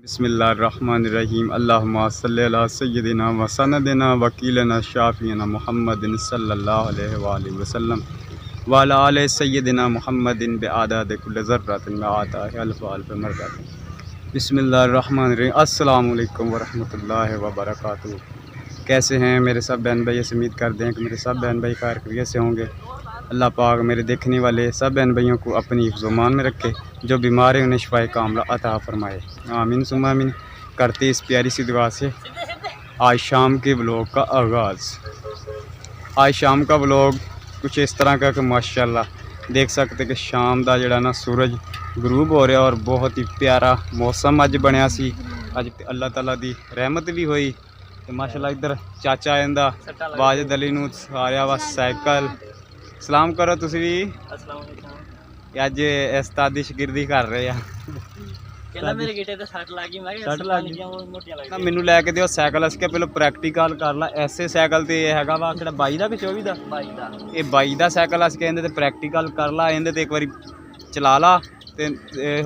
बिस्मिल्लाहिर्रहमानिर्रहीम अल्लाहुम्मा सल्लि अला सय्यदिना व सनदिना वकीलना शाफिना मुहम्मदिन सल्लल्लाहु अलैहि व आलिहि वसल्लम व अला आलि सय्यदिना मुहम्मदिन बिआदाद कुल्लि ज़र्रतिन व आताहि अल्फ अल्फ मरदातिन। बिस्मिल्लाहिर्रहमानिर्रहीम। अस्सलामु अलैकुम व रहमतुल्लाहि व बरकातुहू। कैसे हैं मेरे सब बहन भाई? ऐसे उम्मीद करते हैं कि मेरे सब बहन भाई खैर खैरियत से होंगे। अल्लाह पाक मेरे देखने वाले सब बहन भाइयों को अपनी हिफ्ज़-ओ-मान में रखे, जो बीमार हैं उन्हें शिफ़ाए कामिला अता फरमाए, आमीन सुम्मा आमीन। करते इस प्यारी सी दुआ से आज शाम के व्लॉग का आगाज़। आज शाम का व्लॉग कुछ इस तरह का कि माशाअल्लाह देख सकते कि शाम का जिहड़ा ना सूरज गरूब हो रहा और बहुत ही प्यारा मौसम अज बनया सी। अज अल्लाह ताला दी रहमत भी हुई तो माशाअल्लाह इधर चाचा इंदा वाजिद अली नूं आ रहा वा साइकिल। सलाम करो तुसी भी। अज उस्ताद दी शागिर्दी कर रहे हैं। मैनू लैके दिओ साइकिल, अस क्या पहले प्रैक्टिकल कर ला। ऐसे साइकिल तो है वा कि 22 का कि 24 का, ये 22 का साइकिल अस कहते प्रैक्टिकल कर ला। इहदे ते एक बारी चला ला तो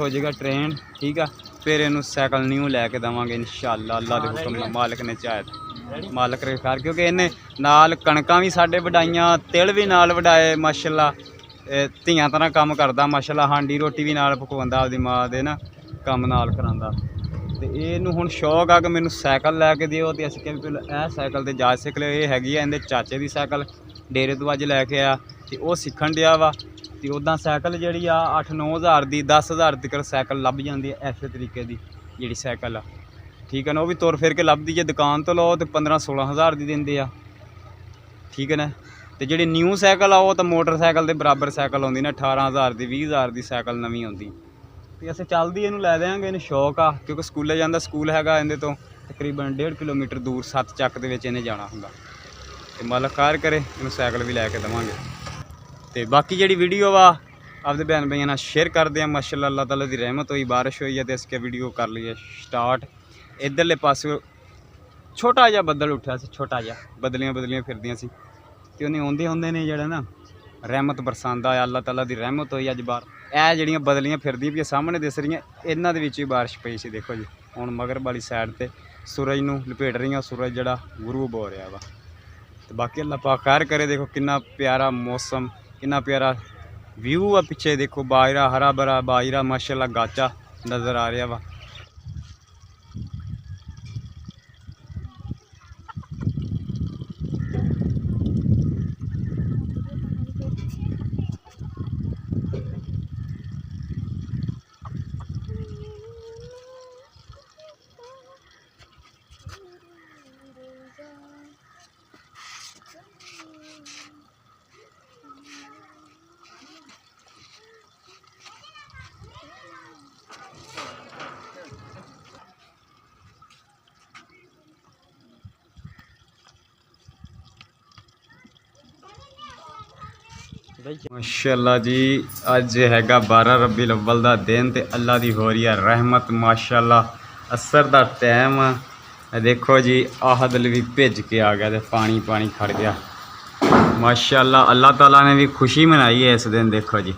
हो जाएगा ट्रेन, ठीक है। फिर इनू साइकिल न्यू लैके देवांगे इंशाअल्लाह, अल्लाह के हुक्म नाल, मालिक ने चाहे मालिक रे खैर। क्योंकि इन्हें नाल कणकां भी साडे वडाइयां, तिल भी नाल वडाए माशाअल्लाह। धियां तरह काम करदा माशाअल्लाह, हांडी रोटी भी नाल पकाउंदा, आपदी मां दे ना काम नाल करांदा। ते इहनूं हुण शौक आ कि मैनूं साइकिल लैके दिओ। तो असीं कहने पहले यह साइकिल ते जाच सिख लिओ। ये हैगी आ इहदे चाचे दी साइकिल, डेरे तो अज लैके आया तो वह सीखण दिया वा। तो उदां साइकिल जिहड़ी आ 8-9 हज़ार दी, 10 हज़ार तक साइकिल लभ जाती है। इस तरीके की जिहड़ी साइकिल आ, ठीक है ना, वो भी तुर फिर के लभदी है। दुकान तो लो तो 15-16 हज़ार की दिंदे आ, ठीक है ना। तो जी न्यू साइकिल आ वो तो मोटरसाइकिल के बराबर साइकिल आती ना, 18 हज़ार की, 20 हज़ार की साइकिल नवीं आती। तो असं चलदी इनू लै देंगे, इन्हें शौक आ। क्योंकि स्कूले जाता, स्कूल हैगा इहदे तो तकरीबन 1.5 किलोमीटर दूर, 7 चक दे विच इन्हें जाना हुंदा। तो मालिक खैर करे, इनू साइकिल भी लैके देवांगे। तो बाकी जी वीडियो वा आपदे बहन भाइयों नाल शेयर करते हैं। माशाअल्लाह अल्लाह ताला दी रहमत हुई, बारिश हुई है तो इसके वीडियो कर ली है स्टार्ट। इधरले पासे छोटा जिहा बदल उठा सी, छोटा जिहा बदलियां बदलियां फिरदियां सी। तो उन्हें आउंदे आउंदे ने जिहड़ा ना रहमत बरसांदा है, अल्लाह ताला दी रहमत हुई। अज बार यह जिहड़ियां बदलियां फिरदियां पियां सामने दिस रही, इन्हां दे विच भी बारिश पई सी। देखो जी हुण मगर वाली साइड ते सूरज नूं लपेट रही, सूरज जिहड़ा गरूब हो रहा वा। तो बाकी अल्लाह पाक खैर करे। देखो कितना प्यारा मौसम, कितना प्यारा व्यू आ। पिछे देखो बाजरा, हरा भरा बाजरा माशाअल्लाह गाचा नज़र आ रहा वा। माशाअल्लाह जी अज हैगा 12 रबीउल अव्वल का दिन, तो अल्लाह की हो रही है रहमत माशाअल्लाह। असर का टाइम देखो जी, आहदल भी भिज के आ गया, तो पानी पानी खड़ गया माशाअल्लाह। अल्लाह ताला ने भी खुशी मनाई है इस दिन। देखो जी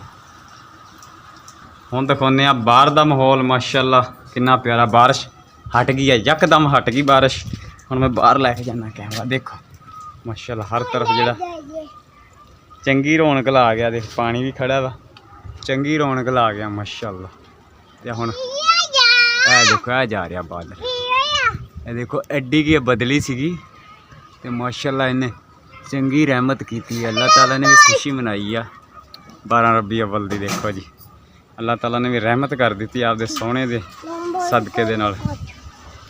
हुण दिखाने बाहर का माहौल माशाअल्लाह कितना प्यारा। बारिश हट गई है, यकदम हट गई बारिश। हुण मैं बाहर लैके जाना कैमरा, देखो माशाअल्लाह हर तरफ जिहड़ा चंगी रौनक ला गया। देख पानी भी खड़ा वा, चंगी रौनक ला गया माशाअल्लाह। तो हुण देखो आ जा रहा बादल, ये देखो एड्डी की बदली सीगी, तो माशाअल्लाह इन्हें चंगी रहमत की। अल्लाह ताला ने भी खुशी मनाई आ 12 रबीउल अव्वल दी। देखो जी अल्लाह ताला ने भी रहमत कर दी आपदे सोहणे दे सदके दे नाल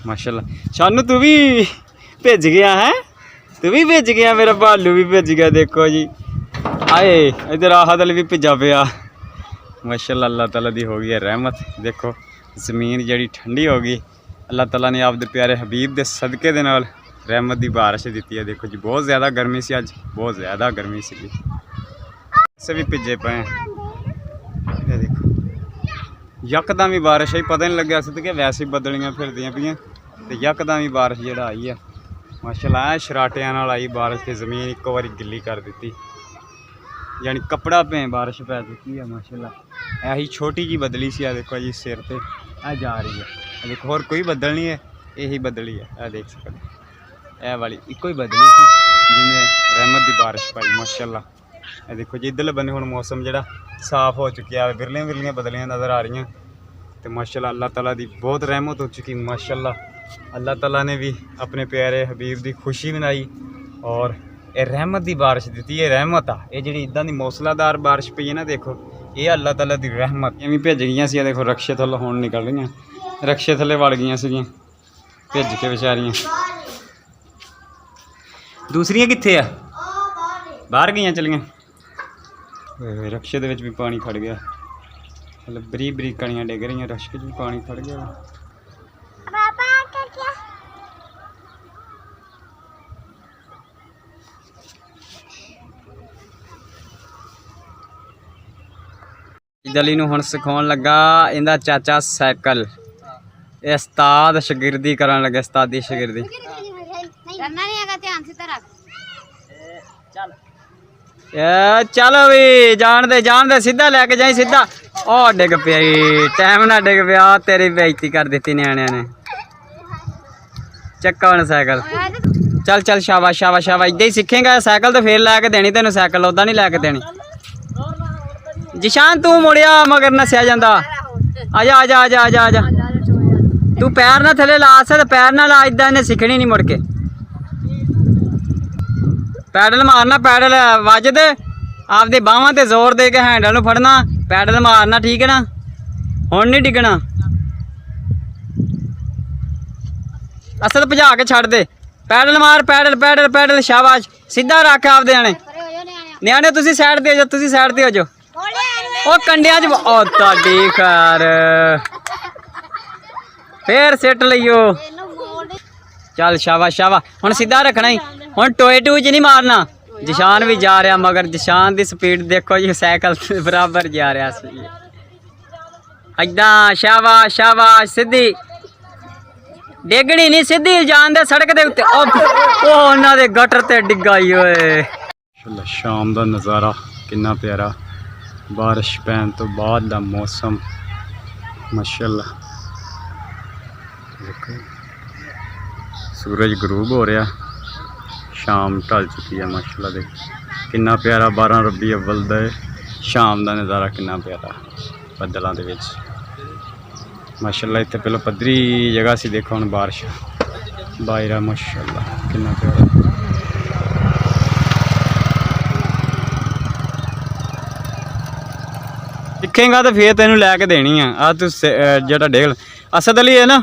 माशाअल्लाह। शानू तू भी भिज गया है, तू भी भिज गया, मेरा भालू भी भिज गया। देखो जी आए इधर आहदल भी भिजा पिया माशाअल्लाह। अल्लाह ताला दी हो गई है रहमत। देखो ज़मीन जड़ी ठंडी हो गई, अल्लाह ताला ने आपदे प्यारे हबीब दे सदके दे नाल रहमत दी बारिश दी है। देखो जी बहुत ज़्यादा गर्मी सी, अज बहुत ज़्यादा गर्मी सी, से भी भिजे पे हैं। देखो यकदम ही बारिश आई, पता नहीं लग्या सी कि वैसे बदलियां फिरदियां पियां, तो यकदम ही बारिश जिहड़ा आई है माशाअल्लाह। शराटियां नाल आई बारिश, ते ज़मीन एक बारी गिल्ली कर दी, यानी कपड़ा पे बारिश पै चुकी है माशाअल्लाह। यही छोटी जी बदली सी, देखो जी सिर पे आ जा रही है। देखो होर कोई बदल नहीं है, यही बदली है। यह देख सकते ए वाली इको ही बदली थी जिन्हें रहमत की बारिश पाई माशाल्लाह। ये देखो जी इधरले बने हुण मौसम जिहड़ा साफ हो चुकिया, विरलियां विरलियां बदलियां नज़र आ रही तो माशाल्लाह अल्लाह ताला दी बहुत रहमत हो चुकी माशाल्लाह। अल्लाह ताला ने भी अपने प्यारे हबीब की खुशी मनाई और ये रहमत की बारिश दी। ये रहमत आ, ये जी इदा की मौसलादार बारिश पई है ना, देखो ये अल्लाह ताला की रहमत। भी भिज गई सी, देखो रक्शे थल्लों हुण निकल रही, रक्शे थल्ले वड़ गई सी भिज के बेचारियां। दूसरियां कित्थे आ, बाहर गई चलियां। रक्शे दे विच भी पानी खड़ गया, मतलब बरीक बरीक कणियां डिग रही, रक्शे भी पानी खड़ गया। जली नूं हुण सिखाउण लगा इंदा चाचा साइकिल। ये उस्ताद शागिर्दी करन लगे, उस्तादी शागिर्दी। चल भी जान दे सीधा लैके जाई सीधा। ओ डिग पई, टाइम ना डिग पिया, तेरी बेइज्जती कर दी न्याणियां ने। चक्का हुण साइकिल, चल चल शाबाश शाबाश शाबाश। इदा ही सीखेगा साइकिल तो फिर लैके देनी तेन साइकिल, उदा नहीं लैके देनी। जिशान तू मुड़िया मगर नसिया जांदा, आजा आजा आजा आजा आजा। तू पैर ना थले ला सकदा, पैर ना ला, इदा इन्हें सीखनी नहीं मुड़ के। पैडल मारना, पैडल वजद आपदे बाहां ते जोर दे के हैंडल नूं फड़ना, पैडल मारना, ठीक है ना। हुण नहीं डिगना, असल भजा के छड़ दे। पैडल मार, पैडल पैडल पैडल, शाबाश। सीधा रख आपदे न्याणे, न्याणे तुसीं साइड ते हो जाओ, तुसीं साइड ते हो जाओ। ओ कंडिया च ओ ताडी खैर, फिर सिट लियो। चल शाबाश शाबाश। हुण सीधा रखना ही, हुण टोए टू च नहीं मारना। जिशान भी जा रहा मगर जिशान की स्पीड देखो जी, साइकिल बराबर जा रहा सी। इदा शाबाश शाबाश, सीधी डिगनी नहीं, सीधी जान दे सड़क दे उत्ते। ओ उन्हां दे गटर ते डिग्गा ही ओए। शाम दा नज़ारा कितना प्यारा, बारिश पैन तो बाद दा मौसम माशाल्लाह। सूरज गरूब हो रहा, शाम ढल चुकी है माशाल्लाह। देख कितना प्यारा 12 रबी अव्वल दा शाम का नज़ारा कितना प्यारा बदलों के माशाल्लाह। इतने पहले पद्धरी जगह सी, देखो हम बारिश बाहर माशाल्लाह कितना प्यारा। दिखेगा तो फिर तेन लैके देनी है। आ तू जो डेल असद अली है ना,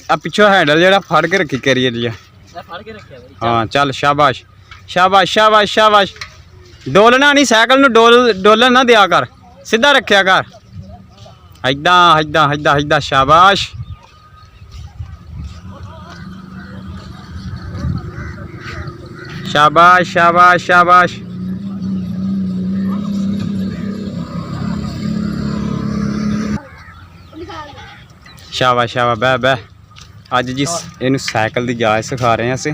आ पिछों हैंडल जो फड़ के रखी कैरियर जी। हाँ चल शाबाश शाबाश शाबाश शाबाश। डोलना नहीं साइकिल नूं, डोलन ना दिया कर, सीधा रखिया कर। इदा इदा इदा इदा शाबाश। शाबाश शाबाश शाबाश। शाबाश शाबाश, बह बह। अज जी इनू साइकिल की जाच सिखा रहे हैं अस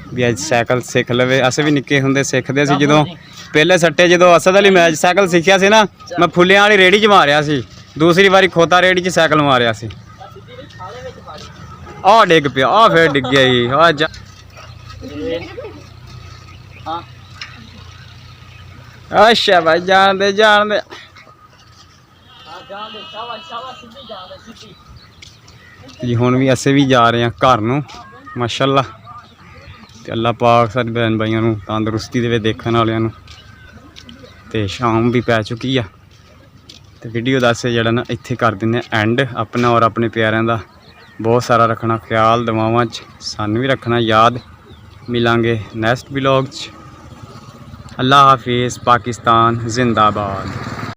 भी, अज साइकिल सीख लवे। अस भी निक्के होंदे सीखते सी, जो पहले सट्टे जो असद अली मैच साइकिल सीखिया सी ना, मैं फुलियां वाली रेहड़ी च मारिया सी, दूसरी बारी खोता रेहड़ी च साइकिल मारिया सी। आ डिग पिया, आ फिर डिग गया ही। अच्छा भाई जान दे जान दे। जी हुण भी असें भी जा रहे हैं घर नूं माशाल्लाह। ते अल्लाह पाक साडे भैन भाइयों नूं तंदुरुस्ती देवे, देखण वालियां नूं। ते शाम भी पै चुकी आ, ते वीडियो दा असें जेह्ड़ा ना इत्थे कर दिंदे एंड। अपना और अपने प्यारिਆਂ ਦਾ बहुत सारा रखना ख्याल, दुआवां च सानूं भी रखना याद। मिलांगे नैक्सट व्लॉग च। अल्लाह हाफिज़, पाकिस्तान जिंदाबाद।